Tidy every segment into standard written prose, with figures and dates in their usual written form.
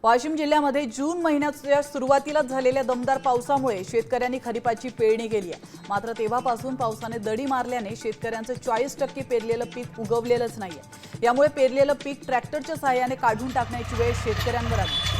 वाशिम जिल्ह्यामध्ये जून महिन्याच्या सुरुवातीला झालेल्या दमदार पावसामुळे शेतकऱ्यांनी खरीपाची पेरणी केली आहे। मात्र तेव्हापासून पावसाने दडी मारल्याने शेतकऱ्यांचं 40% पेरलेलं पीक उगवलेलंच नाहीये। यामुळे पेरलेलं पीक ट्रॅक्टरच्या सहाय्याने काढून टाकण्याची वेळ शेतकऱ्यांवर आली।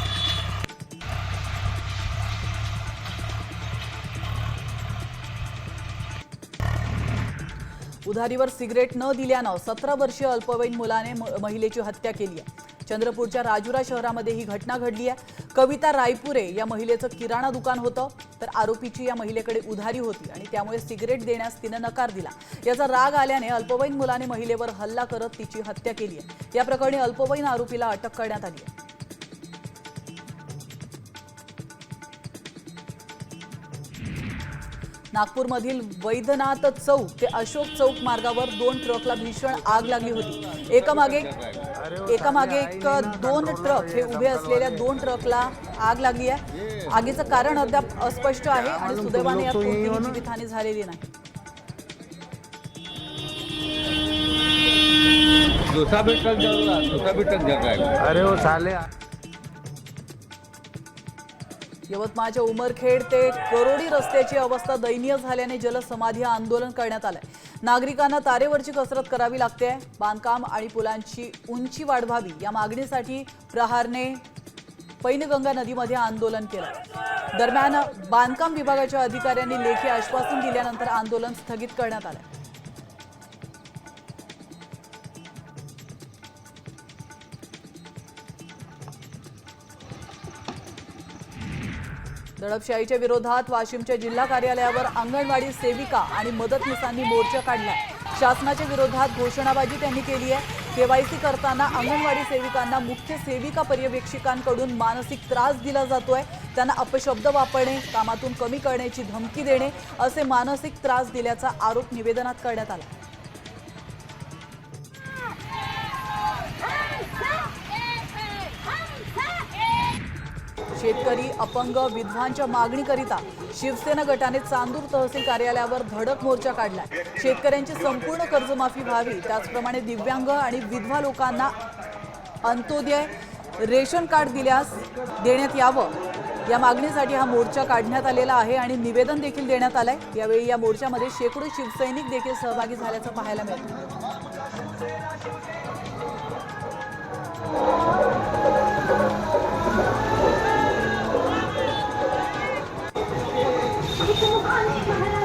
उधारीवर सिगरेट न दिल्यानं 17 वर्षीय अल्पवयीन मुलाने महिलेची हत्या केली आहे। चंद्रपूरच्या राजुरा शहरामध्ये ही घटना घडली आहे। कविता रायपुरे या महिलेचं किराणा दुकान होतं, तर आरोपीची या महिलेकडे उधारी होती आणि त्यामुळे सिगरेट देण्यास तिने नकार दिला। याचा राग आल्याने अल्पवयीन मुलाने महिलेवर हल्ला करत तिची हत्या केली आहे। या प्रकरणी अल्पवयीन आरोपीला अटक करण्यात आली आहे। नागपूरमधील वैद्यनाथ चौक ते अशोक चौक मार्गावर 2 ट्रकला भीषण आग लागली होती। एकामागे एक 2 ट्रक हे उभे असलेल्या 2 ट्रकला आग लागली आहे। आगीचं कारण अद्याप अस्पष्ट आहे आणि सुदैवाने यात कोणतीही जीवितहानी झालेली नाही। अरे वो साले यवतमाळच्या उमरखेड ते करोडी रस्त्याची अवस्था दयनीय झाल्याने जलसमाधी आंदोलन करण्यात आलंय। नागरिकांना तारेवरची कसरत करावी लागते। बांधकाम आणि पुलांची उंची वाढवावी या मागणीसाठी प्रहारने पैनगंगा नदीमध्ये आंदोलन केलं। दरम्यान बांधकाम विभागाच्या अधिकाऱ्यांनी लेखी आश्वासन दिल्यानंतर आंदोलन स्थगित करण्यात आलं। दडपशाहीच्या विरोधात वाशिमच्या जिल्हा कार्यालयावर अंगणवाडी सेविका आणि मदतनीसांनी मोर्चा काढलाय। शासनाच्या विरोधात घोषणाबाजी त्यांनी केली आहे। केवायसी करताना अंगणवाडी सेविकांना मुख्य सेविका पर्यवेक्षिकांकडून मानसिक त्रास दिला जातोय। त्यांना अपशब्द वापरणे, कामातून कमी करण्याची धमकी देणे असे मानसिक त्रास दिल्याचा आरोप निवेदनात करण्यात आला। शेतकरी, अपंग, विधवांच्या मागणीकरिता शिवसेना गटाने चांदूर तहसील कार्यालयावर धडक मोर्चा काढलाय। शेतकऱ्यांची संपूर्ण कर्जमाफी व्हावी, त्याचप्रमाणे दिव्यांग आणि विधवा लोकांना अंत्योदय रेशन कार्ड देण्यात यावं या मागणीसाठी हा मोर्चा काढण्यात आलेला आहे आणि निवेदन देखील देण्यात आलंय। यावेळी या मोर्चामध्ये शेकडो शिवसैनिक देखील सहभागी झाल्याचं पाहायला मिळतं। तुम्हारी